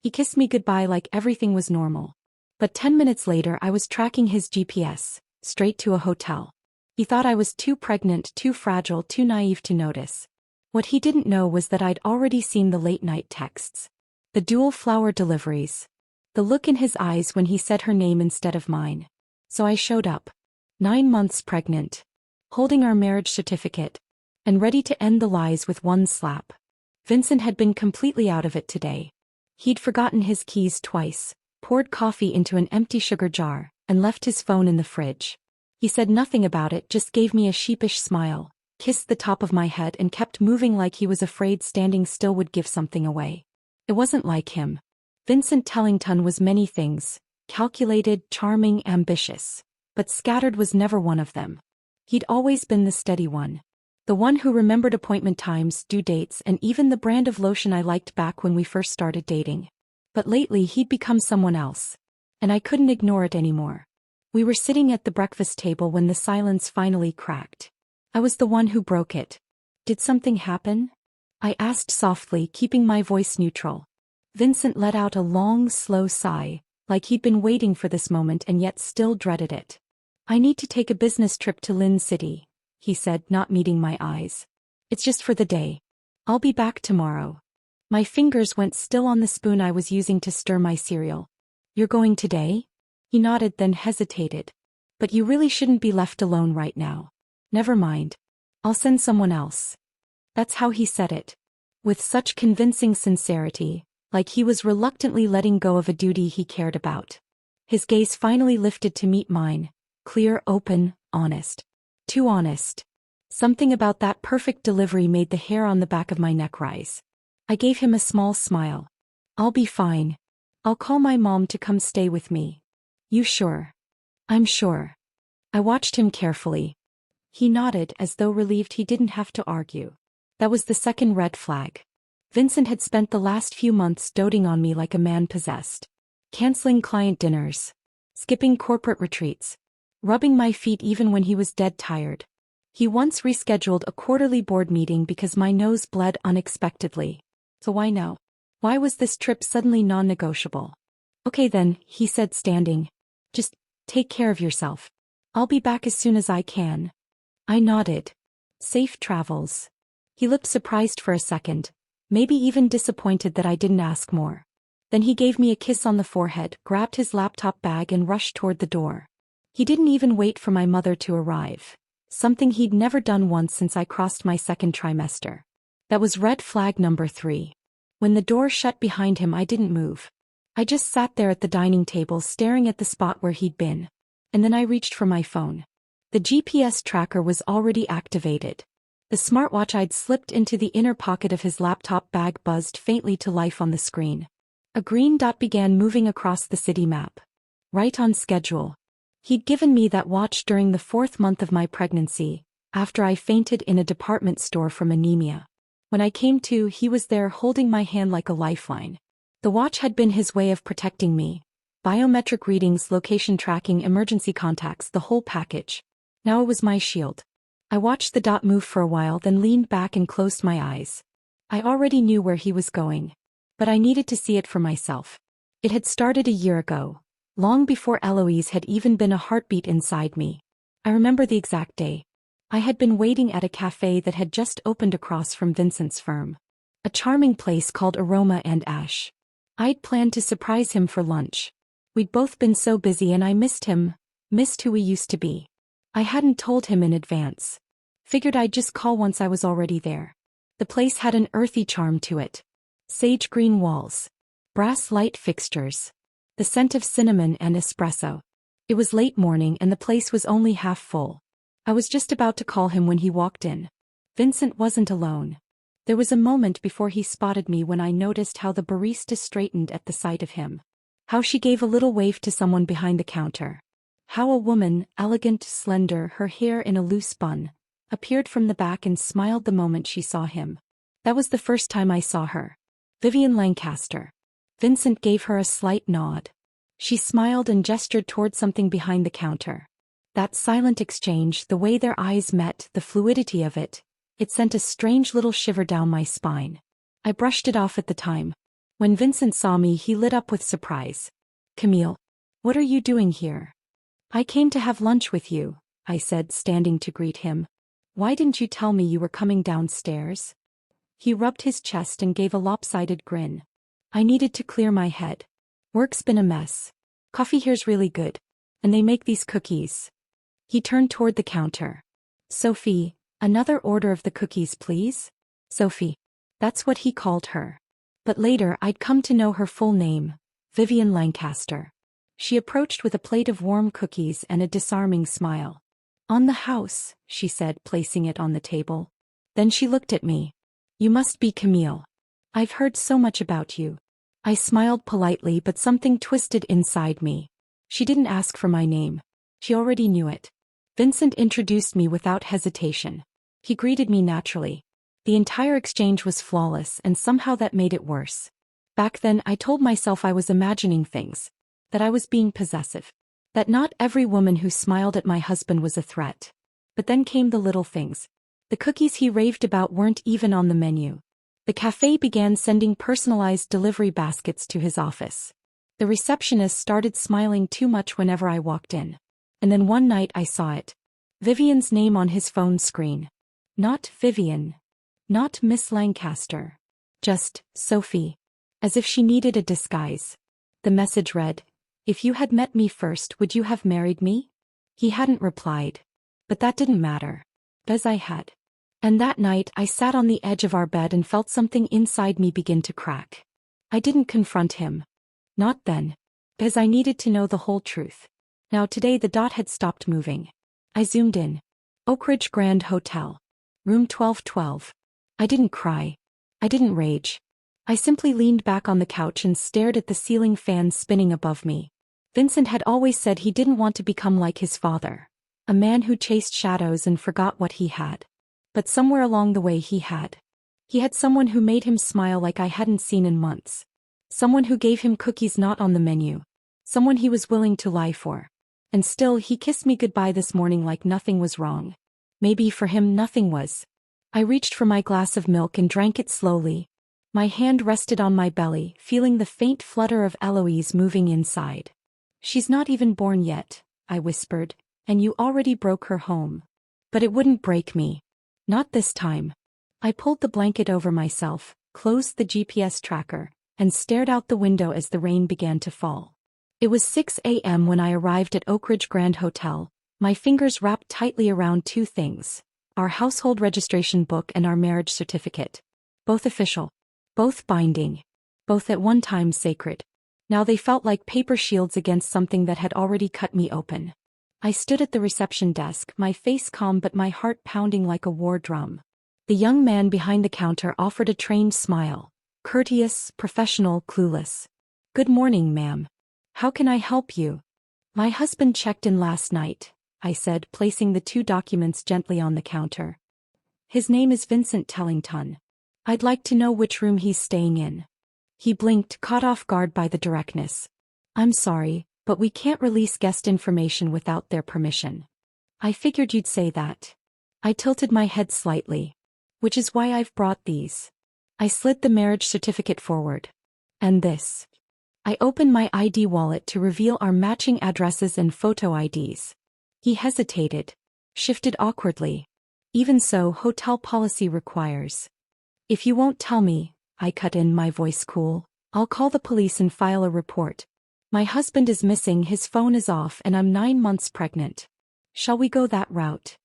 He kissed me goodbye like everything was normal. But 10 minutes later I was tracking his GPS, straight to a hotel. He thought I was too pregnant, too fragile, too naive to notice. What he didn't know was that I'd already seen the late-night texts. The dual flower deliveries. The look in his eyes when he said her name instead of mine. So I showed up. 9 months pregnant. Holding our marriage certificate. And ready to end the lies with one slap. Vincent had been completely out of it today. He'd forgotten his keys twice, poured coffee into an empty sugar jar, and left his phone in the fridge. He said nothing about it, just gave me a sheepish smile, kissed the top of my head and kept moving like he was afraid standing still would give something away. It wasn't like him. Vincent Tellington was many things, calculated, charming, ambitious. But scattered was never one of them. He'd always been the steady one. The one who remembered appointment times, due dates, and even the brand of lotion I liked back when we first started dating. But lately he'd become someone else. And I couldn't ignore it anymore. We were sitting at the breakfast table when the silence finally cracked. I was the one who broke it. Did something happen? I asked softly, keeping my voice neutral. Vincent let out a long, slow sigh, like he'd been waiting for this moment and yet still dreaded it. I need to take a business trip to Lynn City, he said, not meeting my eyes. It's just for the day. I'll be back tomorrow. My fingers went still on the spoon I was using to stir my cereal. You're going today? He nodded, then hesitated. But you really shouldn't be left alone right now. Never mind. I'll send someone else. That's how he said it. With such convincing sincerity, like he was reluctantly letting go of a duty he cared about. His gaze finally lifted to meet mine. Clear, open, honest. Too honest. Something about that perfect delivery made the hair on the back of my neck rise. I gave him a small smile. I'll be fine. I'll call my mom to come stay with me. You sure? I'm sure. I watched him carefully. He nodded as though relieved he didn't have to argue. That was the second red flag. Vincent had spent the last few months doting on me like a man possessed. Canceling client dinners. Skipping corporate retreats. Rubbing my feet even when he was dead tired. He once rescheduled a quarterly board meeting because my nose bled unexpectedly. So why no? Why was this trip suddenly non-negotiable? Okay then, he said, standing. Just take care of yourself. I'll be back as soon as I can. I nodded. Safe travels. He looked surprised for a second, maybe even disappointed that I didn't ask more. Then he gave me a kiss on the forehead, grabbed his laptop bag and rushed toward the door. He didn't even wait for my mother to arrive. Something he'd never done once since I crossed my second trimester. That was red flag number 3. When the door shut behind him, I didn't move. I just sat there at the dining table staring at the spot where he'd been. And then I reached for my phone. The GPS tracker was already activated. The smartwatch I'd slipped into the inner pocket of his laptop bag buzzed faintly to life on the screen. A green dot began moving across the city map. Right on schedule. He'd given me that watch during the 4th month of my pregnancy, after I fainted in a department store from anemia. When I came to, he was there holding my hand like a lifeline. The watch had been his way of protecting me. Biometric readings, location tracking, emergency contacts, the whole package. Now it was my shield. I watched the dot move for a while, then leaned back and closed my eyes. I already knew where he was going. But I needed to see it for myself. It had started a year ago, long before Eloise had even been a heartbeat inside me. I remember the exact day. I had been waiting at a cafe that had just opened across from Vincent's firm. A charming place called Aroma and Ash. I'd planned to surprise him for lunch. We'd both been so busy and I missed him, missed who we used to be. I hadn't told him in advance. Figured I'd just call once I was already there. The place had an earthy charm to it. Sage green walls. Brass light fixtures. The scent of cinnamon and espresso. It was late morning and the place was only half full. I was just about to call him when he walked in. Vincent wasn't alone. There was a moment before he spotted me when I noticed how the barista straightened at the sight of him. How she gave a little wave to someone behind the counter. How a woman, elegant, slender, her hair in a loose bun, appeared from the back and smiled the moment she saw him. That was the first time I saw her. Vivian Lancaster. Vincent gave her a slight nod. She smiled and gestured toward something behind the counter. That silent exchange, the way their eyes met, the fluidity of it, it sent a strange little shiver down my spine. I brushed it off at the time. When Vincent saw me, he lit up with surprise. Camille, what are you doing here? I came to have lunch with you, I said, standing to greet him. Why didn't you tell me you were coming downstairs? He rubbed his chest and gave a lopsided grin. I needed to clear my head. Work's been a mess. Coffee here's really good. And they make these cookies. He turned toward the counter. Sophie, another order of the cookies, please? Sophie. That's what he called her. But later I'd come to know her full name, Vivian Lancaster. She approached with a plate of warm cookies and a disarming smile. On the house, she said, placing it on the table. Then she looked at me. You must be Camille. I've heard so much about you. I smiled politely, but something twisted inside me. She didn't ask for my name. She already knew it. Vincent introduced me without hesitation. He greeted me naturally. The entire exchange was flawless, and somehow that made it worse. Back then I told myself I was imagining things. That I was being possessive. That not every woman who smiled at my husband was a threat. But then came the little things. The cookies he raved about weren't even on the menu. The cafe began sending personalized delivery baskets to his office. The receptionist started smiling too much whenever I walked in. And then one night I saw it. Vivian's name on his phone screen. Not Vivian. Not Miss Lancaster. Just Sophie. As if she needed a disguise. The message read, "If you had met me first, would you have married me?" He hadn't replied. But that didn't matter. As I had. And that night I sat on the edge of our bed and felt something inside me begin to crack. I didn't confront him. Not then. Because I needed to know the whole truth. Now today the dot had stopped moving. I zoomed in. Oakridge Grand Hotel. Room 1212. I didn't cry. I didn't rage. I simply leaned back on the couch and stared at the ceiling fan spinning above me. Vincent had always said he didn't want to become like his father. A man who chased shadows and forgot what he had. But somewhere along the way he had. He had someone who made him smile like I hadn't seen in months. Someone who gave him cookies not on the menu. Someone he was willing to lie for. And still he kissed me goodbye this morning like nothing was wrong. Maybe for him nothing was. I reached for my glass of milk and drank it slowly. My hand rested on my belly, feeling the faint flutter of Eloise moving inside. She's not even born yet, I whispered, and you already broke her home. But it wouldn't break me. Not this time. I pulled the blanket over myself, closed the GPS tracker, and stared out the window as the rain began to fall. It was 6 a.m. when I arrived at Oakridge Grand Hotel, my fingers wrapped tightly around two things. Our household registration book and our marriage certificate. Both official. Both binding. Both at one time sacred. Now they felt like paper shields against something that had already cut me open. I stood at the reception desk, my face calm but my heart pounding like a war drum. The young man behind the counter offered a trained smile. Courteous, professional, clueless. Good morning, ma'am. How can I help you? My husband checked in last night, I said, placing the two documents gently on the counter. His name is Vincent Tellington. I'd like to know which room he's staying in. He blinked, caught off guard by the directness. I'm sorry, but we can't release guest information without their permission. I figured you'd say that. I tilted my head slightly. Which is why I've brought these. I slid the marriage certificate forward. And this. I opened my ID wallet to reveal our matching addresses and photo IDs. He hesitated. Shifted awkwardly. Even so, hotel policy requires. If you won't tell me, I cut in, my voice cool, I'll call the police and file a report. My husband is missing, his phone is off, and I'm 9 months pregnant. Shall we go that route?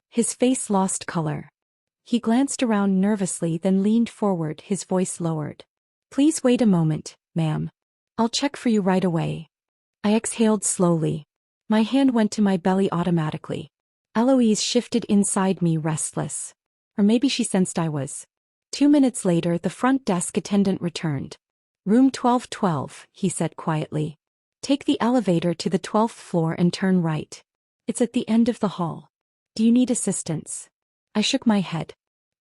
His face lost color. He glanced around nervously, then leaned forward, his voice lowered. Please wait a moment, ma'am. I'll check for you right away. I exhaled slowly. My hand went to my belly automatically. Eloise shifted inside me, restless. Or maybe she sensed I was. 2 minutes later, the front desk attendant returned. Room 1212, he said quietly. Take the elevator to the 12th floor and turn right. It's at the end of the hall. Do you need assistance? I shook my head.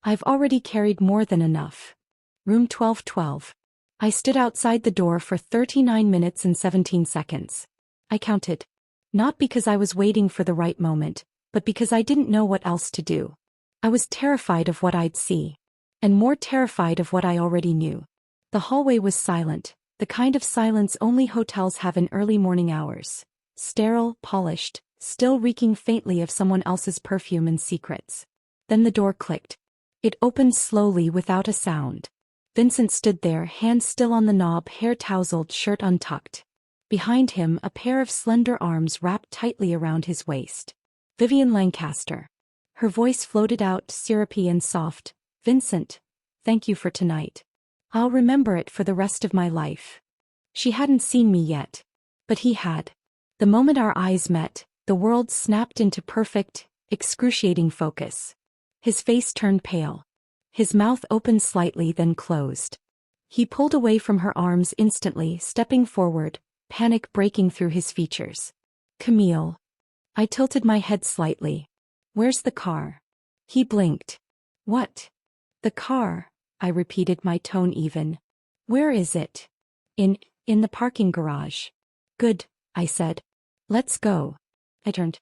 I've already carried more than enough. Room 1212. I stood outside the door for 39 minutes and 17 seconds. I counted. Not because I was waiting for the right moment, but because I didn't know what else to do. I was terrified of what I'd see. And more terrified of what I already knew. The hallway was silent, the kind of silence only hotels have in early morning hours. Sterile, polished, still reeking faintly of someone else's perfume and secrets. Then the door clicked. It opened slowly without a sound. Vincent stood there, hands still on the knob, hair tousled, shirt untucked. Behind him, a pair of slender arms wrapped tightly around his waist. Vivian Lancaster. Her voice floated out, syrupy and soft. Vincent, thank you for tonight. I'll remember it for the rest of my life. She hadn't seen me yet. But he had. The moment our eyes met, the world snapped into perfect, excruciating focus. His face turned pale. His mouth opened slightly, then closed. He pulled away from her arms instantly, stepping forward, panic breaking through his features. Camille. I tilted my head slightly. Where's the car? He blinked. What? The car, I repeated, my tone even. Where is it? In the parking garage. Good, I said. Let's go. I turned.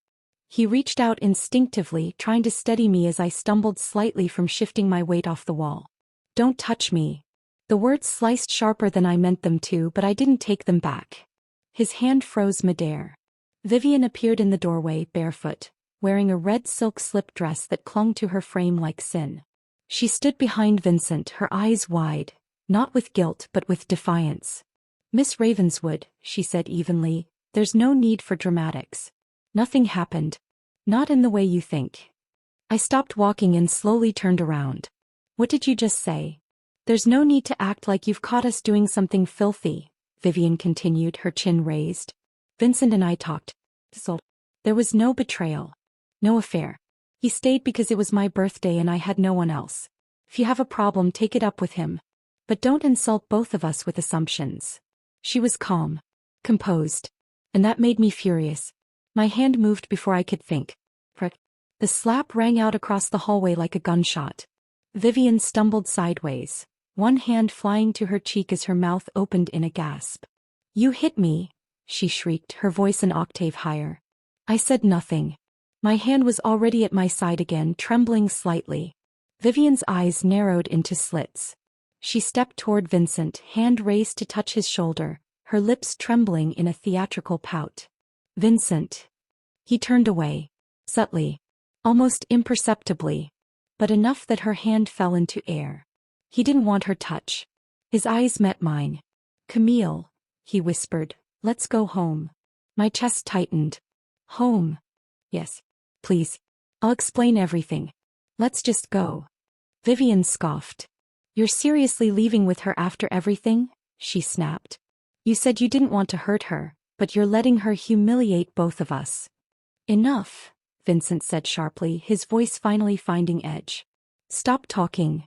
He reached out instinctively, trying to steady me as I stumbled slightly from shifting my weight off the wall. Don't touch me. The words sliced sharper than I meant them to, but I didn't take them back. His hand froze midair. Vivian appeared in the doorway, barefoot, wearing a red silk slip dress that clung to her frame like sin. She stood behind Vincent, her eyes wide, not with guilt but with defiance. Miss Ravenswood, she said evenly, there's no need for dramatics. Nothing happened. Not in the way you think. I stopped walking and slowly turned around. What did you just say? There's no need to act like you've caught us doing something filthy, Vivian continued, her chin raised. Vincent and I talked. There was no betrayal. No affair. He stayed because it was my birthday and I had no one else. If you have a problem, take it up with him. But don't insult both of us with assumptions. She was calm. Composed. And that made me furious. My hand moved before I could think. The slap rang out across the hallway like a gunshot. Vivian stumbled sideways, one hand flying to her cheek as her mouth opened in a gasp. You hit me, she shrieked, her voice an octave higher. I said nothing. My hand was already at my side again, trembling slightly. Vivian's eyes narrowed into slits. She stepped toward Vincent, hand raised to touch his shoulder, her lips trembling in a theatrical pout. Vincent. He turned away. Subtly. Almost imperceptibly. But enough that her hand fell into air. He didn't want her touch. His eyes met mine. Camille, he whispered, let's go home. My chest tightened. Home. Yes. Please. I'll explain everything. Let's just go. Vivian scoffed. You're seriously leaving with her after everything? She snapped. You said you didn't want to hurt her, but you're letting her humiliate both of us. Enough, Vincent said sharply, his voice finally finding edge. Stop talking.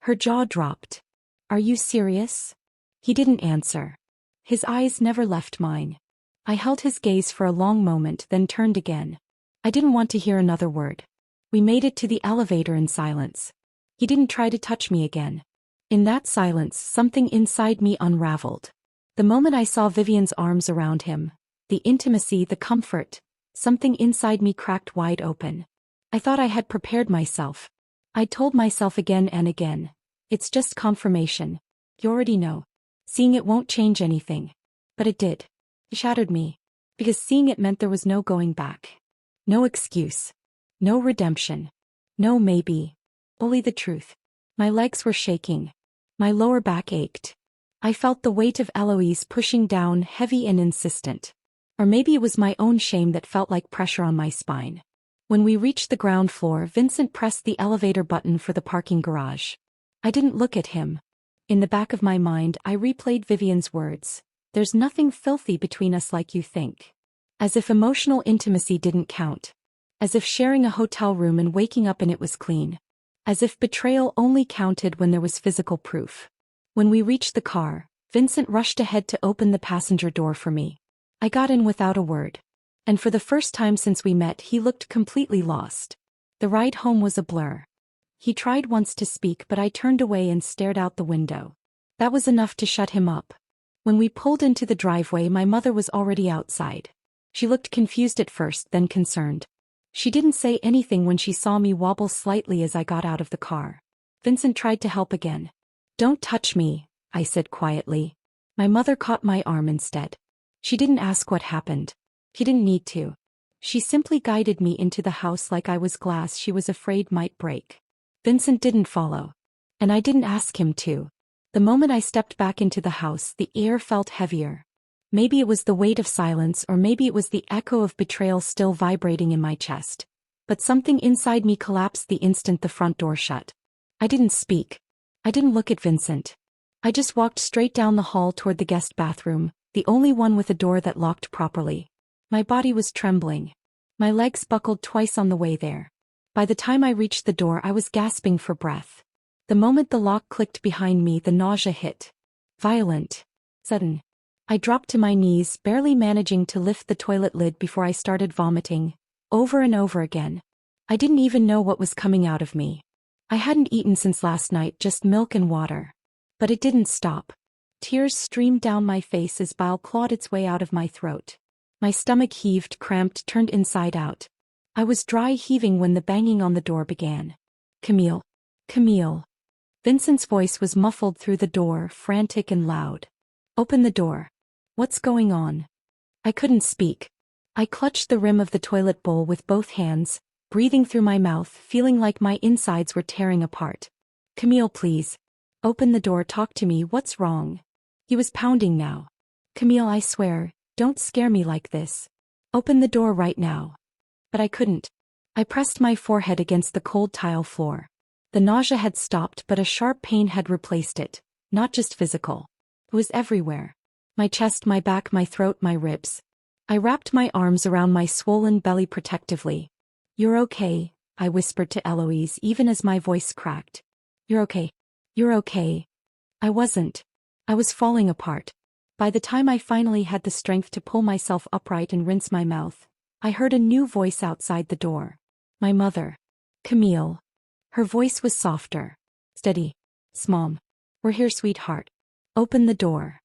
Her jaw dropped. Are you serious? He didn't answer. His eyes never left mine. I held his gaze for a long moment, then turned again. I didn't want to hear another word. We made it to the elevator in silence. He didn't try to touch me again. In that silence, something inside me unraveled. The moment I saw Vivian's arms around him, the intimacy, the comfort, something inside me cracked wide open. I thought I had prepared myself. I told myself again and again, it's just confirmation. You already know. Seeing it won't change anything. But it did. It shattered me. Because seeing it meant there was no going back. No excuse. No redemption. No maybe. Only the truth. My legs were shaking. My lower back ached. I felt the weight of Eloise pushing down, heavy and insistent. Or maybe it was my own shame that felt like pressure on my spine. When we reached the ground floor, Vincent pressed the elevator button for the parking garage. I didn't look at him. In the back of my mind, I replayed Vivian's words. There's nothing filthy between us like you think. As if emotional intimacy didn't count. As if sharing a hotel room and waking up and it was clean. As if betrayal only counted when there was physical proof. When we reached the car, Vincent rushed ahead to open the passenger door for me. I got in without a word. And for the first time since we met, he looked completely lost. The ride home was a blur. He tried once to speak, but I turned away and stared out the window. That was enough to shut him up. When we pulled into the driveway, my mother was already outside. She looked confused at first, then concerned. She didn't say anything when she saw me wobble slightly as I got out of the car. Vincent tried to help again. Don't touch me, I said quietly. My mother caught my arm instead. She didn't ask what happened. She didn't need to. She simply guided me into the house like I was glass she was afraid might break. Vincent didn't follow. And I didn't ask him to. The moment I stepped back into the house, the air felt heavier. Maybe it was the weight of silence, or maybe it was the echo of betrayal still vibrating in my chest. But something inside me collapsed the instant the front door shut. I didn't speak. I didn't look at Vincent. I just walked straight down the hall toward the guest bathroom, the only one with a door that locked properly. My body was trembling. My legs buckled twice on the way there. By the time I reached the door, I was gasping for breath. The moment the lock clicked behind me, the nausea hit. Violent. Sudden. I dropped to my knees, barely managing to lift the toilet lid before I started vomiting. Over and over again. I didn't even know what was coming out of me. I hadn't eaten since last night, just milk and water. But it didn't stop. Tears streamed down my face as bile clawed its way out of my throat. My stomach heaved, cramped, turned inside out. I was dry heaving when the banging on the door began. Camille. Camille. Vincent's voice was muffled through the door, frantic and loud. Open the door. What's going on? I couldn't speak. I clutched the rim of the toilet bowl with both hands, breathing through my mouth, feeling like my insides were tearing apart. Camille, please. Open the door, talk to me, what's wrong? He was pounding now. Camille, I swear, don't scare me like this. Open the door right now. But I couldn't. I pressed my forehead against the cold tile floor. The nausea had stopped, but a sharp pain had replaced it, not just physical. It was everywhere. My chest, my back, my throat, my ribs. I wrapped my arms around my swollen belly protectively. You're okay, I whispered to Eloise even as my voice cracked. You're okay. You're okay. I wasn't. I was falling apart. By the time I finally had the strength to pull myself upright and rinse my mouth, I heard a new voice outside the door. My mother. Camille. Her voice was softer. Steady. Mom. We're here, sweetheart. Open the door.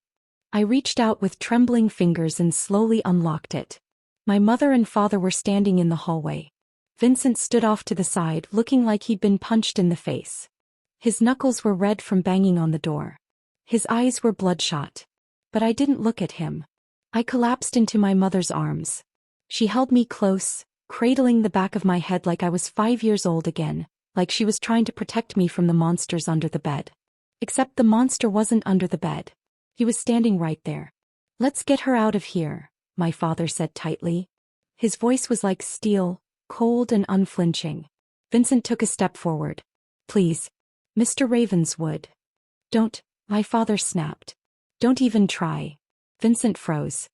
I reached out with trembling fingers and slowly unlocked it. My mother and father were standing in the hallway. Vincent stood off to the side, looking like he'd been punched in the face. His knuckles were red from banging on the door. His eyes were bloodshot. But I didn't look at him. I collapsed into my mother's arms. She held me close, cradling the back of my head like I was 5 years old again, like she was trying to protect me from the monsters under the bed. Except the monster wasn't under the bed. He was standing right there. Let's get her out of here, my father said tightly. His voice was like steel, cold and unflinching. Vincent took a step forward. Please. Mr. Ravenswood. Don't, my father snapped. Don't even try. Vincent froze.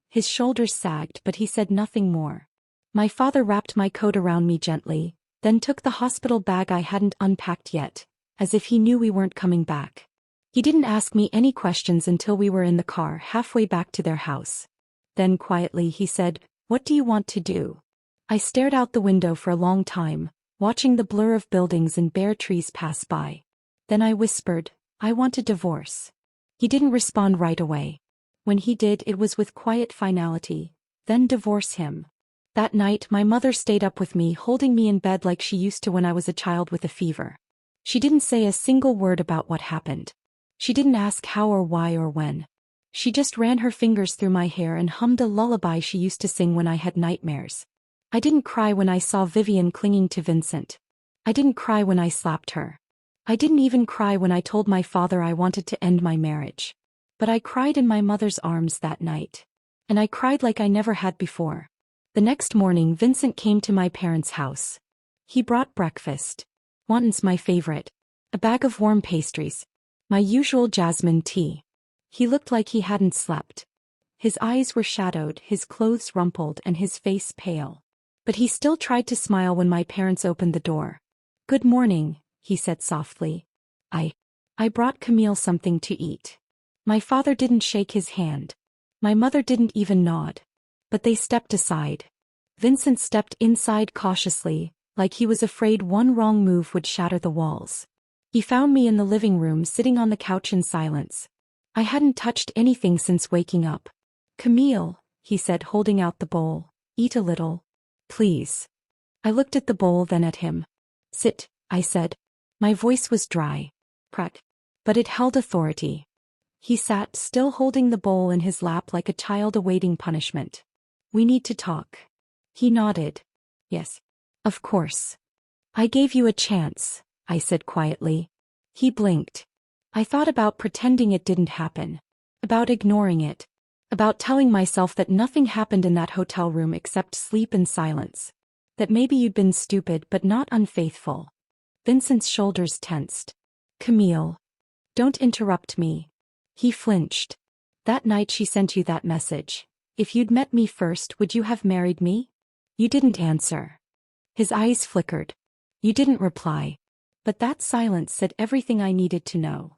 His shoulders sagged, but he said nothing more. My father wrapped my coat around me gently, then took the hospital bag I hadn't unpacked yet, as if he knew we weren't coming back. He didn't ask me any questions until we were in the car halfway back to their house. Then quietly he said, "What do you want to do?" I stared out the window for a long time, watching the blur of buildings and bare trees pass by. Then I whispered, "I want a divorce." He didn't respond right away. When he did, it was with quiet finality. Then divorce him. That night, my mother stayed up with me, holding me in bed like she used to when I was a child with a fever. She didn't say a single word about what happened. She didn't ask how or why or when. She just ran her fingers through my hair and hummed a lullaby she used to sing when I had nightmares. I didn't cry when I saw Vivian clinging to Vincent. I didn't cry when I slapped her. I didn't even cry when I told my father I wanted to end my marriage. But I cried in my mother's arms that night. And I cried like I never had before. The next morning, Vincent came to my parents' house. He brought breakfast. Wonton's my favorite. A bag of warm pastries. My usual jasmine tea. He looked like he hadn't slept. His eyes were shadowed, his clothes rumpled, and his face pale. But he still tried to smile when my parents opened the door. "Good morning," he said softly. I brought Camille something to eat." My father didn't shake his hand. My mother didn't even nod. But they stepped aside. Vincent stepped inside cautiously, like he was afraid one wrong move would shatter the walls. He found me in the living room sitting on the couch in silence. I hadn't touched anything since waking up. "Camille," he said, holding out the bowl, "eat a little. Please." I looked at the bowl, then at him. "Sit," I said. My voice was dry. Crack. But it held authority. He sat, still holding the bowl in his lap like a child awaiting punishment. We need to talk. He nodded. Yes. Of course. I gave you a chance, I said quietly. He blinked. I thought about pretending it didn't happen. About ignoring it. About telling myself that nothing happened in that hotel room except sleep and silence. That maybe you'd been stupid but not unfaithful. Vincent's shoulders tensed. Camille. Don't interrupt me. He flinched. That night she sent you that message. If you'd met me first, would you have married me? You didn't answer. His eyes flickered. You didn't reply. But that silence said everything I needed to know.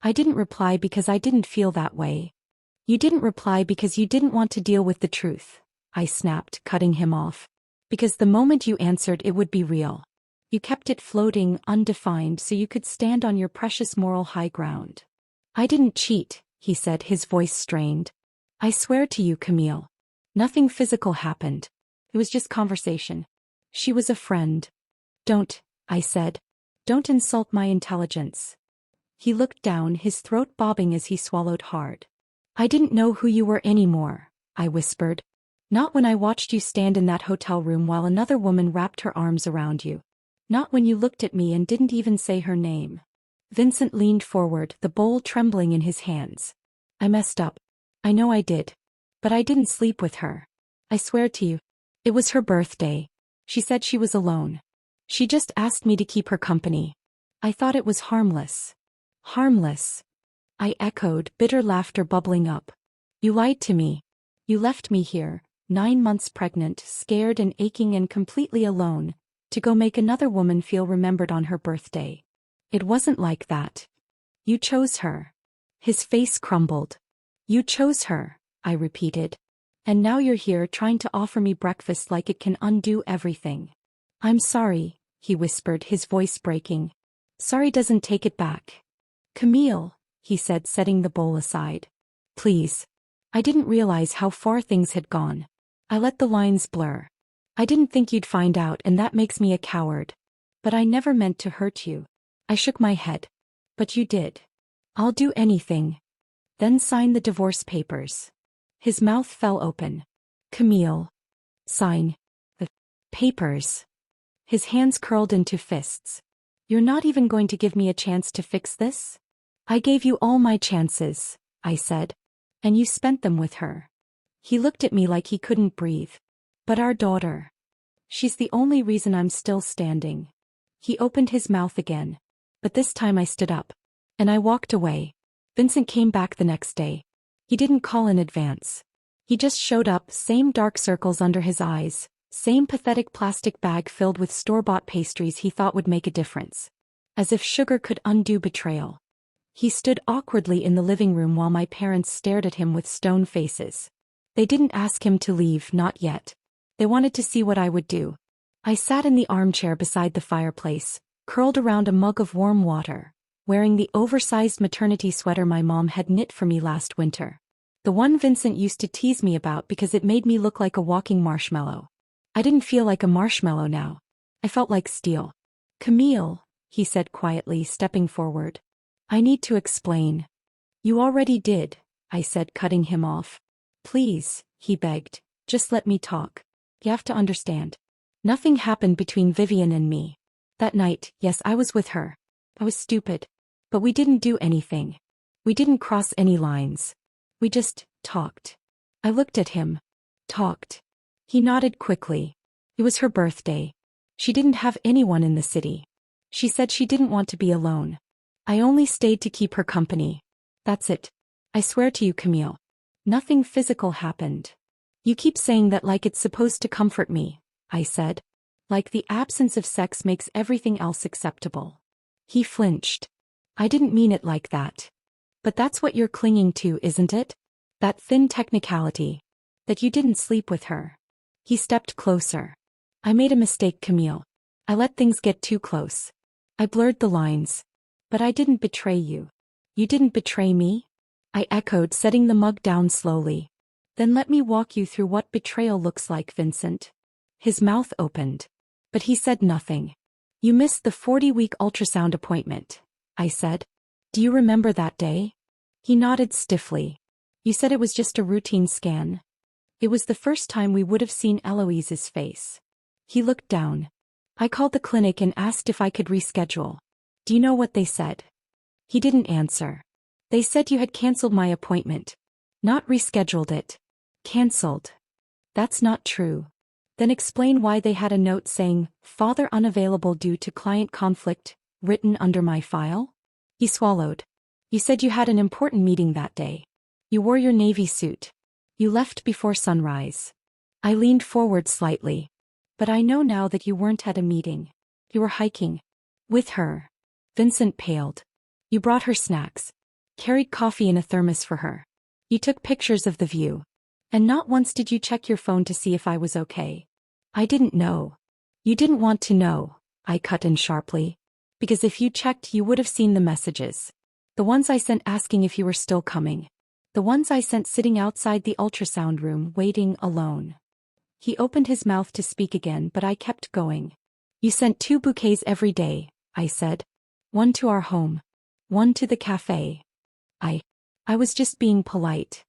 I didn't reply because I didn't feel that way. You didn't reply because you didn't want to deal with the truth, I snapped, cutting him off. Because the moment you answered, it would be real. You kept it floating, undefined, so you could stand on your precious moral high ground. I didn't cheat, he said, his voice strained. I swear to you, Camille. Nothing physical happened. It was just conversation. She was a friend. Don't, I said. Don't insult my intelligence. He looked down, his throat bobbing as he swallowed hard. I didn't know who you were anymore, I whispered. Not when I watched you stand in that hotel room while another woman wrapped her arms around you. Not when you looked at me and didn't even say her name. Vincent leaned forward, the bowl trembling in his hands. I messed up. I know I did. But I didn't sleep with her. I swear to you. It was her birthday. She said she was alone. She just asked me to keep her company. I thought it was harmless. Harmless. I echoed, bitter laughter bubbling up. You lied to me. You left me here, 9 months pregnant, scared and aching and completely alone, to go make another woman feel remembered on her birthday. It wasn't like that. You chose her. His face crumbled. You chose her, I repeated. And now you're here trying to offer me breakfast like it can undo everything. I'm sorry, he whispered, his voice breaking. Sorry doesn't take it back. Camille, he said, setting the bowl aside. Please. I didn't realize how far things had gone. I let the lines blur. I didn't think you'd find out, and that makes me a coward. But I never meant to hurt you. I shook my head. But you did. I'll do anything. Then sign the divorce papers. His mouth fell open. Camille. Sign the papers. His hands curled into fists. You're not even going to give me a chance to fix this? I gave you all my chances, I said. And you spent them with her. He looked at me like he couldn't breathe. But our daughter. She's the only reason I'm still standing. He opened his mouth again. But this time I stood up. And I walked away. Vincent came back the next day. He didn't call in advance. He just showed up, same dark circles under his eyes, same pathetic plastic bag filled with store-bought pastries he thought would make a difference. As if sugar could undo betrayal. He stood awkwardly in the living room while my parents stared at him with stone faces. They didn't ask him to leave, not yet. They wanted to see what I would do. I sat in the armchair beside the fireplace, curled around a mug of warm water, wearing the oversized maternity sweater my mom had knit for me last winter. The one Vincent used to tease me about because it made me look like a walking marshmallow. I didn't feel like a marshmallow now. I felt like steel. Camille, he said quietly, stepping forward. I need to explain. You already did, I said, cutting him off. Please, he begged, just let me talk. You have to understand. Nothing happened between Vivian and me. That night, yes, I was with her. I was stupid. But we didn't do anything. We didn't cross any lines. We just talked. I looked at him. Talked. He nodded quickly. It was her birthday. She didn't have anyone in the city. She said she didn't want to be alone. I only stayed to keep her company. That's it. I swear to you, Camille. Nothing physical happened. You keep saying that like it's supposed to comfort me, I said. Like the absence of sex makes everything else acceptable. He flinched. I didn't mean it like that. But that's what you're clinging to, isn't it? That thin technicality. That you didn't sleep with her. He stepped closer. I made a mistake, Camille. I let things get too close. I blurred the lines. But I didn't betray you. You didn't betray me? I echoed, setting the mug down slowly. Then let me walk you through what betrayal looks like, Vincent. His mouth opened. But he said nothing. You missed the 40-week ultrasound appointment, I said. Do you remember that day? He nodded stiffly. You said it was just a routine scan. It was the first time we would have seen Eloise's face. He looked down. I called the clinic and asked if I could reschedule. Do you know what they said? He didn't answer. They said you had canceled my appointment. Not rescheduled it. Canceled. That's not true. Then explain why they had a note saying, "Father unavailable due to client conflict," written under my file? He swallowed. You said you had an important meeting that day. You wore your navy suit. You left before sunrise. I leaned forward slightly. But I know now that you weren't at a meeting. You were hiking. With her. Vincent paled. You brought her snacks. Carried coffee in a thermos for her. You took pictures of the view. And not once did you check your phone to see if I was okay. I didn't know. You didn't want to know, I cut in sharply. Because if you checked you would have seen the messages. The ones I sent asking if you were still coming. The ones I sent sitting outside the ultrasound room waiting alone. He opened his mouth to speak again but I kept going. You sent 2 bouquets every day, I said. 1 to our home. 1 to the cafe. I was just being polite.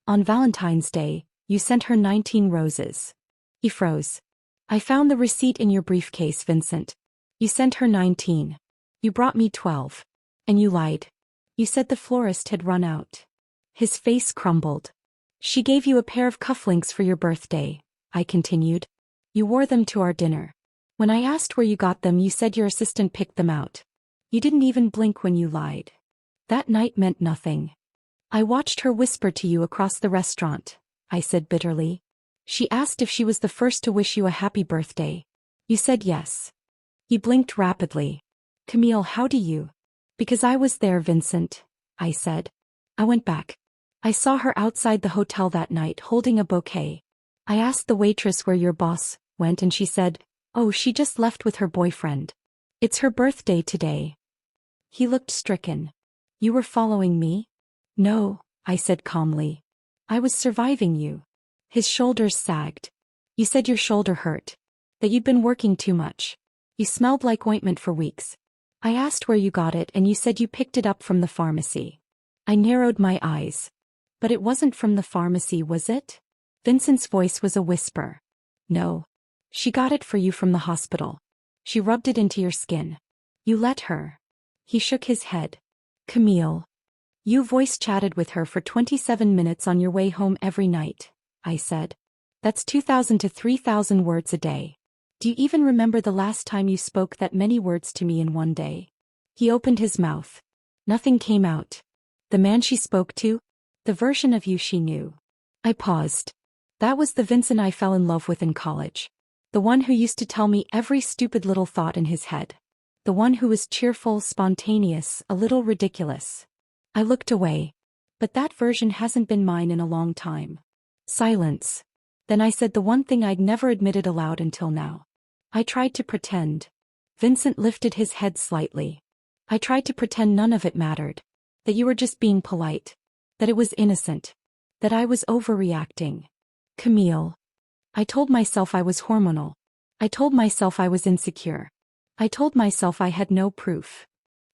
On Valentine's Day, you sent her 19 roses. He froze. I found the receipt in your briefcase, Vincent. You sent her 19. You brought me 12. And you lied. You said the florist had run out. His face crumbled. She gave you a pair of cufflinks for your birthday, I continued. You wore them to our dinner. When I asked where you got them, you said your assistant picked them out. You didn't even blink when you lied. That night meant nothing. I watched her whisper to you across the restaurant, I said bitterly. She asked if she was the first to wish you a happy birthday. You said yes. He blinked rapidly. Camille, how do you? Because I was there, Vincent, I said. I went back. I saw her outside the hotel that night holding a bouquet. I asked the waitress where your boss went and she said, "Oh, she just left with her boyfriend. It's her birthday today." He looked stricken. You were following me? No, I said calmly. I was surviving you. His shoulders sagged. You said your shoulder hurt. That you'd been working too much. You smelled like ointment for weeks. I asked where you got it and you said you picked it up from the pharmacy. I narrowed my eyes. But it wasn't from the pharmacy, was it? Vincent's voice was a whisper. No. She got it for you from the hospital. She rubbed it into your skin. You let her. He shook his head. Camille. You voice chatted with her for 27 minutes on your way home every night, I said. That's 2,000 to 3,000 words a day. Do you even remember the last time you spoke that many words to me in one day? He opened his mouth. Nothing came out. The man she spoke to? The version of you she knew. I paused. That was the Vincent I fell in love with in college. The one who used to tell me every stupid little thought in his head. The one who was cheerful, spontaneous, a little ridiculous. I looked away. But that version hasn't been mine in a long time. Silence. Then I said the one thing I'd never admitted aloud until now. I tried to pretend. Vincent lifted his head slightly. I tried to pretend none of it mattered. That you were just being polite. That it was innocent. That I was overreacting. Camille. I told myself I was hormonal. I told myself I was insecure. I told myself I had no proof.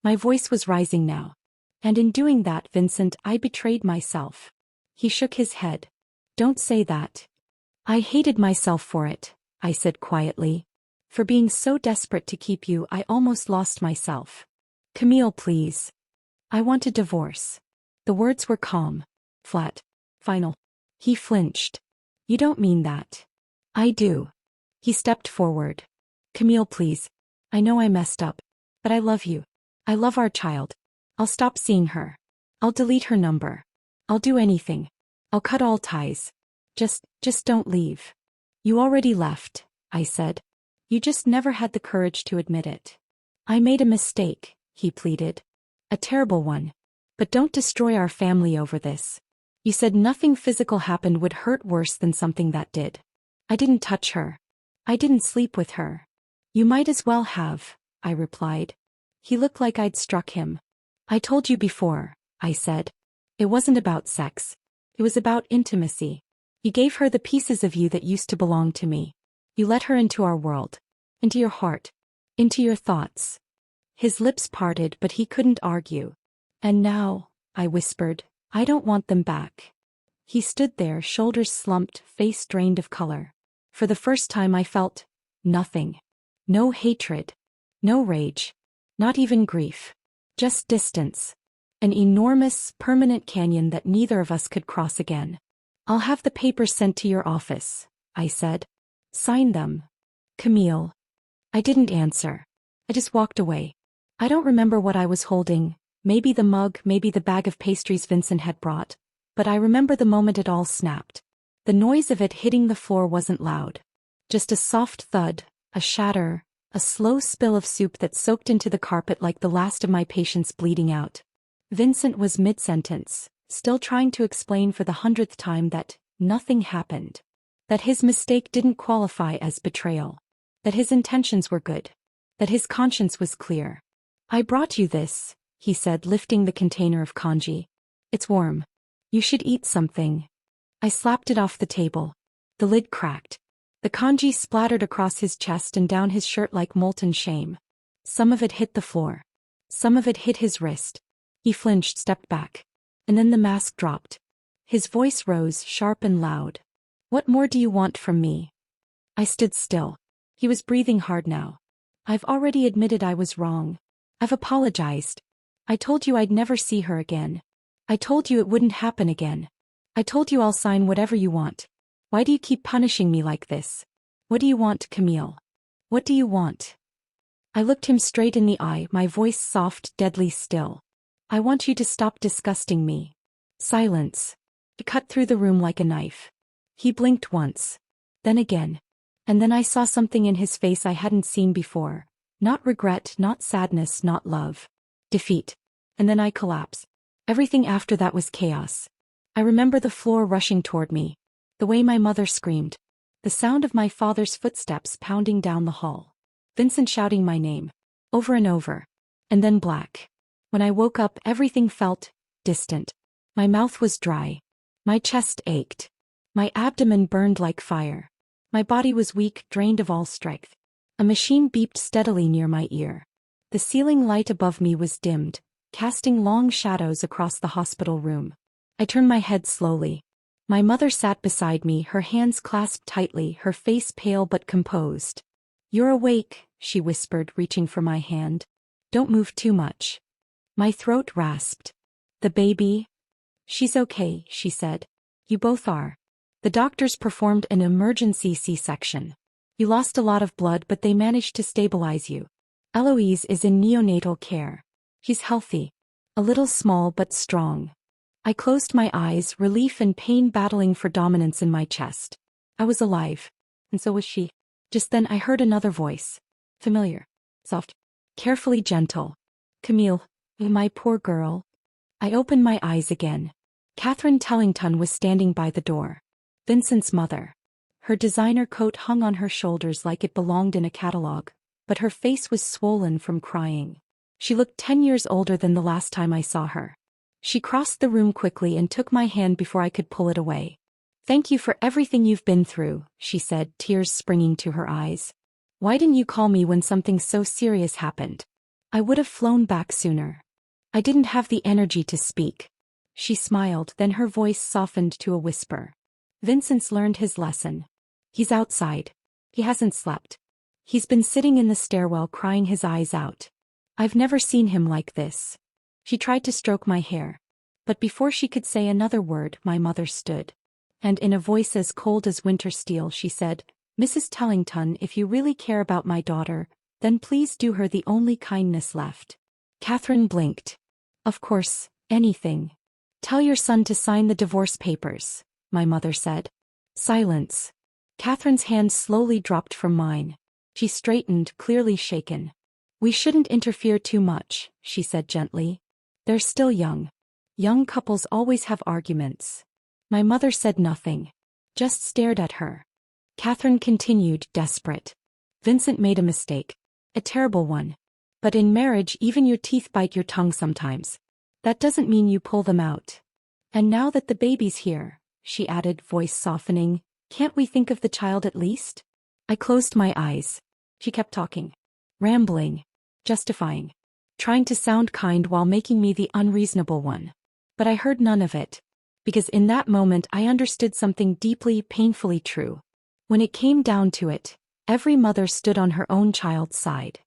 My voice was rising now. And in doing that, Vincent, I betrayed myself. He shook his head. Don't say that. I hated myself for it, I said quietly. For being so desperate to keep you, I almost lost myself. Camille, please. I want a divorce. The words were calm. Flat. Final. He flinched. You don't mean that. I do. He stepped forward. Camille, please. I know I messed up. But I love you. I love our child. I'll stop seeing her. I'll delete her number. I'll do anything. I'll cut all ties. Just don't leave. You already left, I said. You just never had the courage to admit it. I made a mistake, he pleaded. A terrible one. But don't destroy our family over this. You said nothing physical happened would hurt worse than something that did. I didn't touch her. I didn't sleep with her. You might as well have, I replied. He looked like I'd struck him. I told you before, I said. It wasn't about sex. It was about intimacy. You gave her the pieces of you that used to belong to me. You let her into our world. Into your heart. Into your thoughts. His lips parted, but he couldn't argue. And now, I whispered. I don't want them back. He stood there, shoulders slumped, face drained of color. For the first time I felt nothing. No hatred. No rage. Not even grief. Just distance. An enormous, permanent canyon that neither of us could cross again. I'll have the papers sent to your office, I said. Sign them. Camille. I didn't answer. I just walked away. I don't remember what I was holding, maybe the mug, maybe the bag of pastries Vincent had brought, but I remember the moment it all snapped. The noise of it hitting the floor wasn't loud. Just a soft thud, a shatter, a slow spill of soup that soaked into the carpet like the last of my patience bleeding out. Vincent was mid-sentence, still trying to explain for the 100th time that nothing happened. That his mistake didn't qualify as betrayal. That his intentions were good. That his conscience was clear. I brought you this, he said, lifting the container of congee. It's warm. You should eat something. I slapped it off the table. The lid cracked. The congee splattered across his chest and down his shirt like molten shame. Some of it hit the floor. Some of it hit his wrist. He flinched, stepped back. And then the mask dropped. His voice rose, sharp and loud. What more do you want from me? I stood still. He was breathing hard now. I've already admitted I was wrong. I've apologized. I told you I'd never see her again. I told you it wouldn't happen again. I told you I'll sign whatever you want. Why do you keep punishing me like this? What do you want, Camille? What do you want? I looked him straight in the eye, my voice soft, deadly still. I want you to stop disgusting me. Silence. It cut through the room like a knife. He blinked once. Then again. And then I saw something in his face I hadn't seen before. Not regret, not sadness, not love. Defeat. And then I collapsed. Everything after that was chaos. I remember the floor rushing toward me. The way my mother screamed. The sound of my father's footsteps pounding down the hall. Vincent shouting my name. Over and over. And then black. When I woke up, everything felt distant. My mouth was dry. My chest ached. My abdomen burned like fire. My body was weak, drained of all strength. A machine beeped steadily near my ear. The ceiling light above me was dimmed, casting long shadows across the hospital room. I turned my head slowly. My mother sat beside me, her hands clasped tightly, her face pale but composed. You're awake, she whispered, reaching for my hand. Don't move too much. My throat rasped. The baby? She's okay, she said. You both are. The doctors performed an emergency C-section. You lost a lot of blood, but they managed to stabilize you. Eloise is in neonatal care. She's healthy. A little small but strong. I closed my eyes, relief and pain battling for dominance in my chest. I was alive. And so was she. Just then I heard another voice. Familiar. Soft. Carefully gentle. Camille, my poor girl. I opened my eyes again. Catherine Tellington was standing by the door. Vincent's mother. Her designer coat hung on her shoulders like it belonged in a catalog, but her face was swollen from crying. She looked 10 years older than the last time I saw her. She crossed the room quickly and took my hand before I could pull it away. Thank you for everything you've been through, she said, tears springing to her eyes. Why didn't you call me when something so serious happened? I would have flown back sooner. I didn't have the energy to speak. She smiled, then her voice softened to a whisper. Vincent's learned his lesson. He's outside. He hasn't slept. He's been sitting in the stairwell crying his eyes out. I've never seen him like this. She tried to stroke my hair. But before she could say another word, my mother stood. And in a voice as cold as winter steel, she said, Mrs. Tellington, if you really care about my daughter, then please do her the only kindness left. Catherine blinked. Of course, anything. Tell your son to sign the divorce papers, my mother said. Silence. Catherine's hand slowly dropped from mine. She straightened, clearly shaken. We shouldn't interfere too much, she said gently. They're still young. Young couples always have arguments. My mother said nothing. Just stared at her. Catherine continued, desperate. Vincent made a mistake. A terrible one. But in marriage even your teeth bite your tongue sometimes. That doesn't mean you pull them out. And now that the baby's here, she added, voice softening, can't we think of the child at least? I closed my eyes. She kept talking. Rambling. Justifying. Trying to sound kind while making me the unreasonable one. But I heard none of it. Because in that moment I understood something deeply, painfully true. When it came down to it, every mother stood on her own child's side.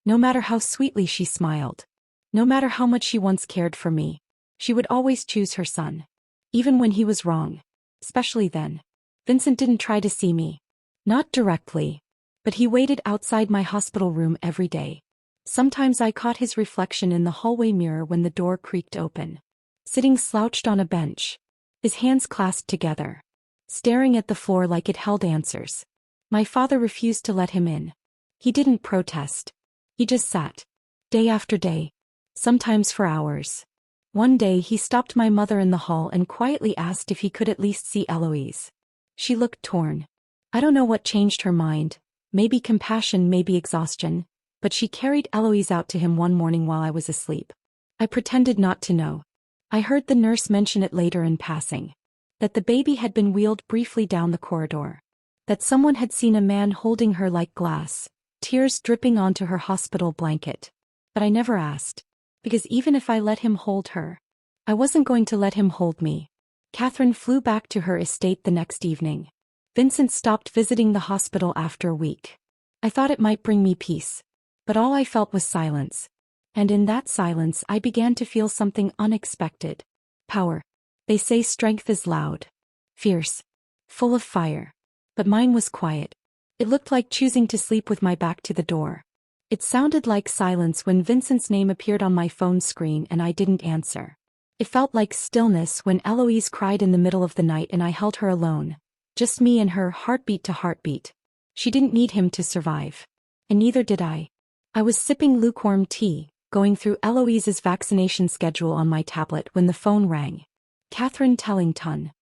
No matter how sweetly she smiled, no matter how much she once cared for me, she would always choose her son. Even when he was wrong. Especially then. Vincent didn't try to see me. Not directly. But he waited outside my hospital room every day. Sometimes I caught his reflection in the hallway mirror when the door creaked open. Sitting slouched on a bench. His hands clasped together. Staring at the floor like it held answers. My father refused to let him in. He didn't protest. He just sat. Day after day. Sometimes for hours. One day he stopped my mother in the hall and quietly asked if he could at least see Eloise. She looked torn. I don't know what changed her mind. Maybe compassion, maybe exhaustion. But she carried Eloise out to him one morning while I was asleep. I pretended not to know. I heard the nurse mention it later in passing. That the baby had been wheeled briefly down the corridor. That someone had seen a man holding her like glass, tears dripping onto her hospital blanket. But I never asked. Because even if I let him hold her, I wasn't going to let him hold me. Catherine flew back to her estate the next evening. Vincent stopped visiting the hospital after a week. I thought it might bring me peace. But all I felt was silence. And in that silence I began to feel something unexpected. Power. They say strength is loud. Fierce. Full of fire. But mine was quiet. It looked like choosing to sleep with my back to the door. It sounded like silence when Vincent's name appeared on my phone screen and I didn't answer. It felt like stillness when Eloise cried in the middle of the night and I held her alone. Just me and her, heartbeat to heartbeat. She didn't need him to survive. And neither did I. I was sipping lukewarm tea, going through Eloise's vaccination schedule on my tablet when the phone rang. Catherine Tellington.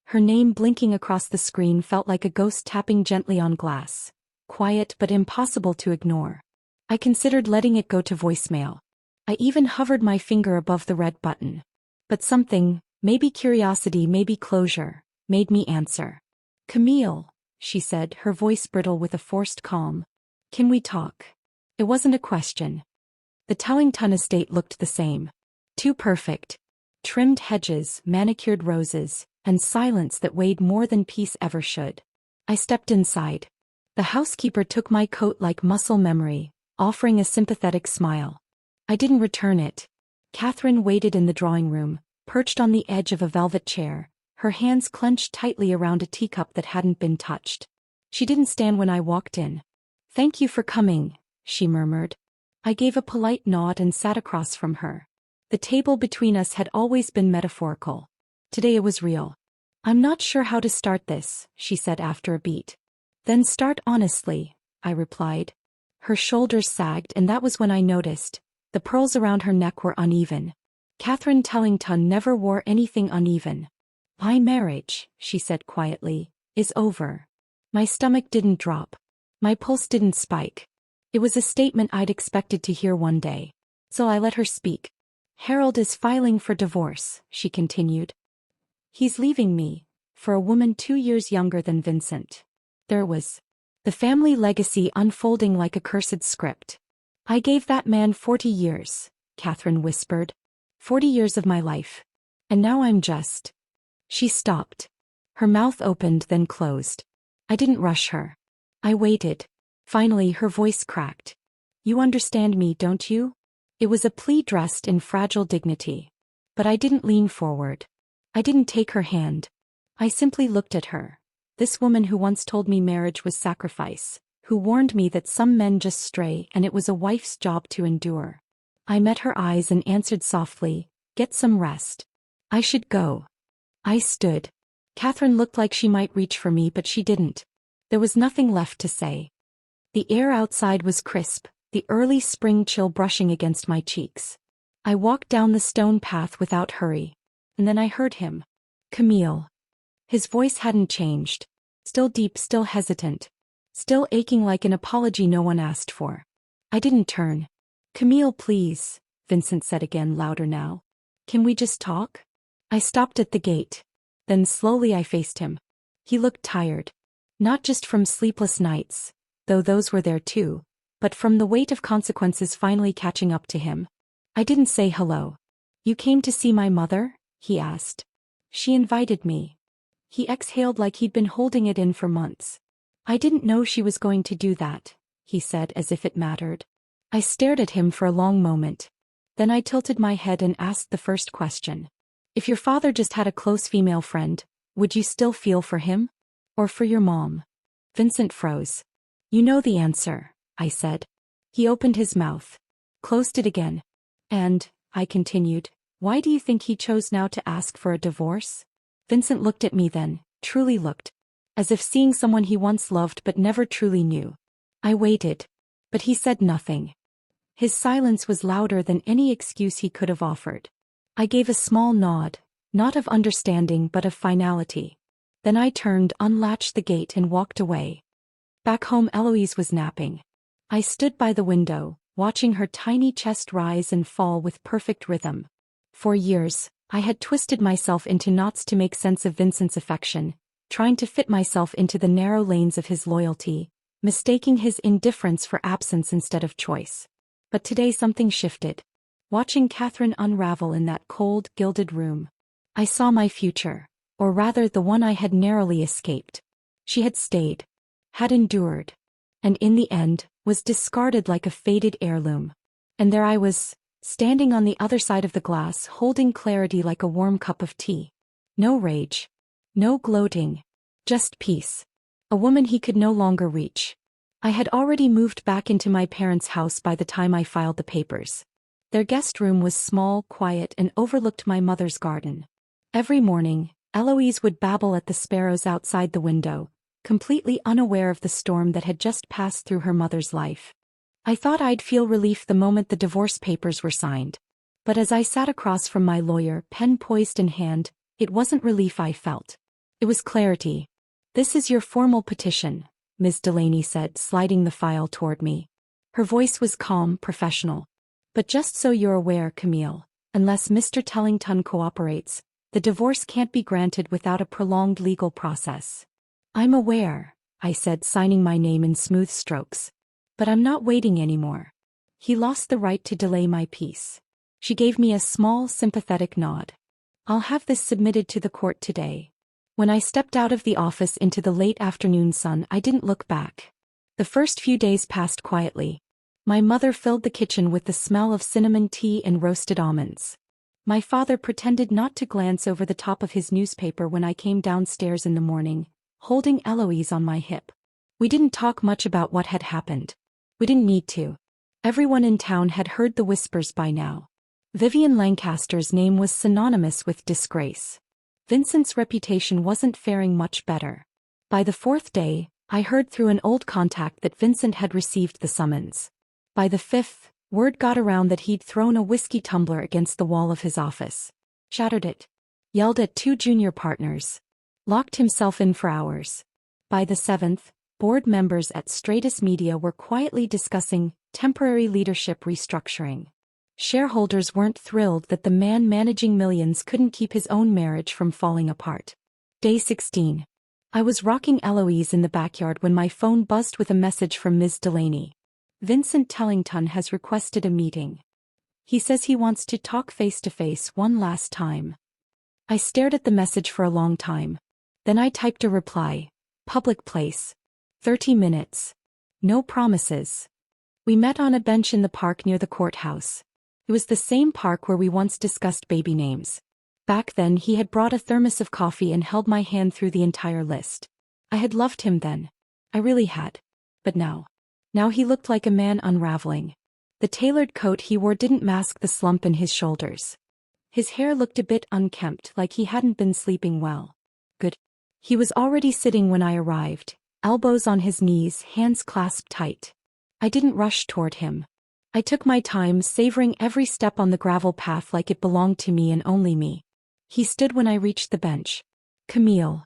Her name blinking across the screen felt like a ghost tapping gently on glass. Quiet but impossible to ignore. I considered letting it go to voicemail. I even hovered my finger above the red button. But something, maybe curiosity, maybe closure, made me answer. Camille, she said, her voice brittle with a forced calm. Can we talk? It wasn't a question. The Tellington estate looked the same. Too perfect. Trimmed hedges, manicured roses, and silence that weighed more than peace ever should. I stepped inside. The housekeeper took my coat like muscle memory, offering a sympathetic smile. I didn't return it. Catherine waited in the drawing room, perched on the edge of a velvet chair, her hands clenched tightly around a teacup that hadn't been touched. She didn't stand when I walked in. Thank you for coming, she murmured. I gave a polite nod and sat across from her. The table between us had always been metaphorical. Today it was real. I'm not sure how to start this, she said after a beat. Then start honestly, I replied. Her shoulders sagged and that was when I noticed. The pearls around her neck were uneven. Catherine Tellington never wore anything uneven. My marriage, she said quietly, is over. My stomach didn't drop. My pulse didn't spike. It was a statement I'd expected to hear one day. So I let her speak. Harold is filing for divorce, she continued. He's leaving me, for a woman 2 years younger than Vincent. There was the family legacy unfolding like a cursed script. I gave that man 40 years, Catherine whispered. 40 years of my life. And now I'm just... She stopped. Her mouth opened then closed. I didn't rush her. I waited. Finally her voice cracked. You understand me, don't you? It was a plea dressed in fragile dignity. But I didn't lean forward. I didn't take her hand. I simply looked at her. This woman who once told me marriage was sacrifice, who warned me that some men just stray and it was a wife's job to endure. I met her eyes and answered softly, get some rest. I should go. I stood. Catherine looked like she might reach for me but she didn't. There was nothing left to say. The air outside was crisp, the early spring chill brushing against my cheeks. I walked down the stone path without hurry. And then I heard him. Camille. His voice hadn't changed. Still deep, still hesitant. Still aching like an apology no one asked for. I didn't turn. Camille, please, Vincent said again, louder now. Can we just talk? I stopped at the gate. Then slowly I faced him. He looked tired. Not just from sleepless nights, though those were there too, but from the weight of consequences finally catching up to him. I didn't say hello. You came to see my mother? He asked. She invited me. He exhaled like he'd been holding it in for months. I didn't know she was going to do that, he said as if it mattered. I stared at him for a long moment. Then I tilted my head and asked the first question. If your father just had a close female friend, would you still feel for him? Or for your mom? Vincent froze. You know the answer, I said. He opened his mouth. Closed it again. And, I continued, why do you think he chose now to ask for a divorce? Vincent looked at me then, truly looked. As if seeing someone he once loved but never truly knew. I waited. But he said nothing. His silence was louder than any excuse he could have offered. I gave a small nod, not of understanding but of finality. Then I turned, unlatched the gate and walked away. Back home Eloise was napping. I stood by the window, watching her tiny chest rise and fall with perfect rhythm. For years, I had twisted myself into knots to make sense of Vincent's affection, trying to fit myself into the narrow lanes of his loyalty, mistaking his indifference for absence instead of choice. But today something shifted. Watching Catherine unravel in that cold, gilded room, I saw my future, or rather the one I had narrowly escaped. She had stayed, had endured, and in the end, was discarded like a faded heirloom. And there I was, standing on the other side of the glass, holding clarity like a warm cup of tea. No rage. No gloating. Just peace. A woman he could no longer reach. I had already moved back into my parents' house by the time I filed the papers. Their guest room was small, quiet, and overlooked my mother's garden. Every morning, Eloise would babble at the sparrows outside the window, completely unaware of the storm that had just passed through her mother's life. I thought I'd feel relief the moment the divorce papers were signed. But as I sat across from my lawyer, pen poised in hand, it wasn't relief I felt. It was clarity. This is your formal petition, Ms. Delaney said, sliding the file toward me. Her voice was calm, professional. But just so you're aware, Camille, unless Mr. Tellington cooperates, the divorce can't be granted without a prolonged legal process. I'm aware, I said, signing my name in smooth strokes. But I'm not waiting anymore. He lost the right to delay my peace. She gave me a small, sympathetic nod. I'll have this submitted to the court today. When I stepped out of the office into the late afternoon sun, I didn't look back. The first few days passed quietly. My mother filled the kitchen with the smell of cinnamon tea and roasted almonds. My father pretended not to glance over the top of his newspaper when I came downstairs in the morning, holding Eloise on my hip. We didn't talk much about what had happened. We didn't need to. Everyone in town had heard the whispers by now. Vivian Lancaster's name was synonymous with disgrace. Vincent's reputation wasn't faring much better. By the fourth day, I heard through an old contact that Vincent had received the summons. By the fifth, word got around that he'd thrown a whiskey tumbler against the wall of his office. Shattered it. Yelled at two junior partners. Locked himself in for hours. By the seventh, board members at Stratus Media were quietly discussing temporary leadership restructuring. Shareholders weren't thrilled that the man managing millions couldn't keep his own marriage from falling apart. Day 16. I was rocking Eloise in the backyard when my phone buzzed with a message from Ms. Delaney. Vincent Tellington has requested a meeting. He says he wants to talk face-to-face one last time. I stared at the message for a long time. Then I typed a reply. Public place. 30 minutes. No promises. We met on a bench in the park near the courthouse. It was the same park where we once discussed baby names. Back then he had brought a thermos of coffee and held my hand through the entire list. I had loved him then. I really had. But now he looked like a man unraveling. The tailored coat he wore didn't mask the slump in his shoulders. His hair looked a bit unkempt, like he hadn't been sleeping well. Good. He was already sitting when I arrived, elbows on his knees, hands clasped tight. I didn't rush toward him. I took my time, savoring every step on the gravel path like it belonged to me and only me. He stood when I reached the bench. Camille.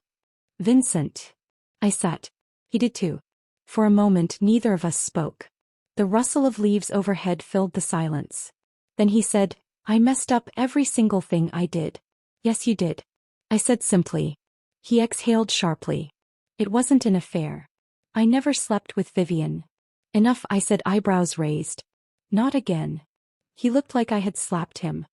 Vincent. I sat. He did too. For a moment neither of us spoke. The rustle of leaves overhead filled the silence. Then he said, I messed up every single thing I did. Yes, you did. I said simply. He exhaled sharply. It wasn't an affair. I never slept with Vivian. Enough, I said, eyebrows raised. Not again. He looked like I had slapped him.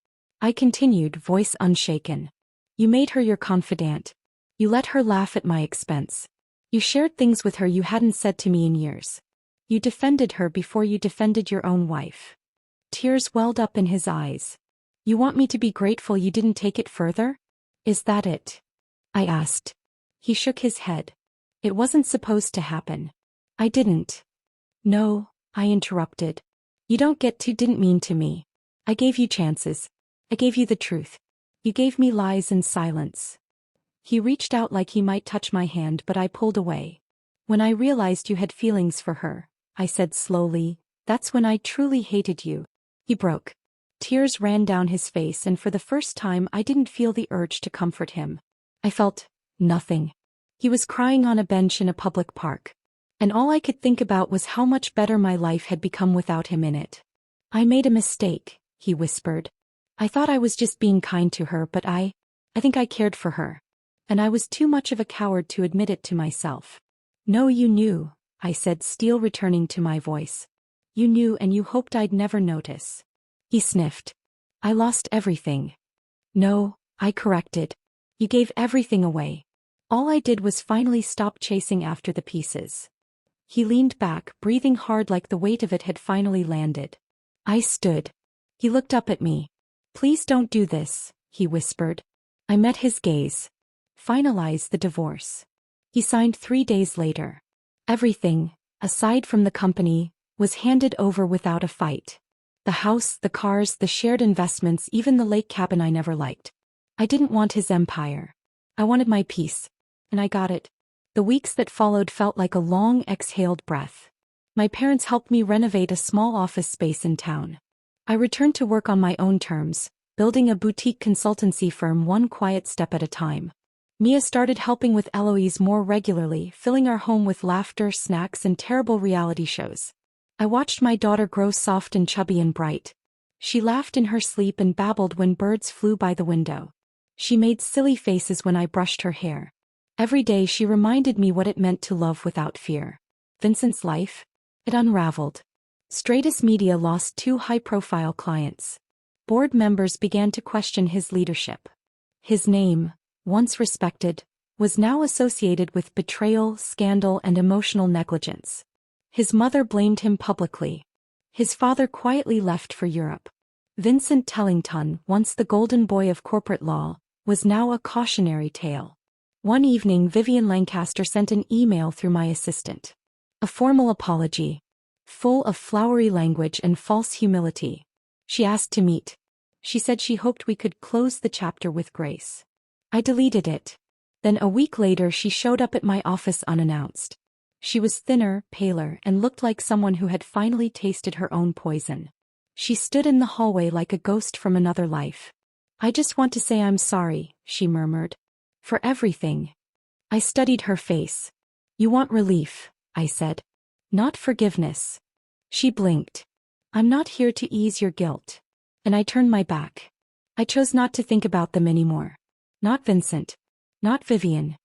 I continued, voice unshaken. You made her your confidant. You let her laugh at my expense. You shared things with her you hadn't said to me in years. You defended her before you defended your own wife. Tears welled up in his eyes. You want me to be grateful you didn't take it further? Is that it? I asked. He shook his head. It wasn't supposed to happen. I didn't. No, I interrupted. You don't get to didn't mean to me. I gave you chances. I gave you the truth. You gave me lies and silence. He reached out like he might touch my hand, but I pulled away. When I realized you had feelings for her, I said slowly, that's when I truly hated you. He broke. Tears ran down his face, and for the first time I didn't feel the urge to comfort him. I felt nothing. He was crying on a bench in a public park. And all I could think about was how much better my life had become without him in it. I made a mistake, he whispered. I thought I was just being kind to her, but I think I cared for her. And I was too much of a coward to admit it to myself. No, you knew, I said, steel returning to my voice. You knew, and you hoped I'd never notice. He sniffed. I lost everything. No, I corrected. You gave everything away. All I did was finally stop chasing after the pieces. He leaned back, breathing hard like the weight of it had finally landed. I stood. He looked up at me. Please don't do this, he whispered. I met his gaze. Finalize the divorce. He signed 3 days later. Everything, aside from the company, was handed over without a fight. The house, the cars, the shared investments, even the lake cabin I never liked. I didn't want his empire. I wanted my peace. And I got it. The weeks that followed felt like a long exhaled breath. My parents helped me renovate a small office space in town. I returned to work on my own terms, building a boutique consultancy firm one quiet step at a time. Mia started helping with Eloise more regularly, filling our home with laughter, snacks, and terrible reality shows. I watched my daughter grow soft and chubby and bright. She laughed in her sleep and babbled when birds flew by the window. She made silly faces when I brushed her hair. Every day she reminded me what it meant to love without fear. Vincent's life? It unraveled. Stratus Media lost 2 high-profile clients. Board members began to question his leadership. His name, once respected, was now associated with betrayal, scandal, and emotional negligence. His mother blamed him publicly. His father quietly left for Europe. Vincent Tellington, once the golden boy of corporate law, was now a cautionary tale. One evening, Vivian Lancaster sent an email through my assistant. A formal apology, full of flowery language and false humility. She asked to meet. She said she hoped we could close the chapter with grace. I deleted it. Then a week later she showed up at my office unannounced. She was thinner, paler, and looked like someone who had finally tasted her own poison. She stood in the hallway like a ghost from another life. I just want to say I'm sorry, she murmured. For everything. I studied her face. You want relief, I said. Not forgiveness. She blinked. I'm not here to ease your guilt. And I turned my back. I chose not to think about them anymore. Not Vincent. Not Vivian.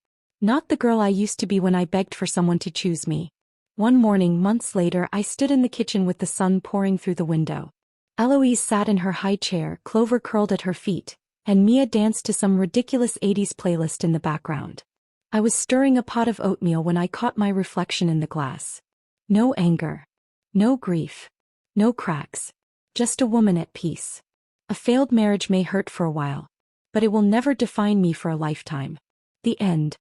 Not the girl I used to be when I begged for someone to choose me. One morning, months later, I stood in the kitchen with the sun pouring through the window. Eloise sat in her high chair, Clover curled at her feet, and Mia danced to some ridiculous 80s playlist in the background. I was stirring a pot of oatmeal when I caught my reflection in the glass. No anger. No grief. No cracks. Just a woman at peace. A failed marriage may hurt for a while, but it will never define me for a lifetime. The end.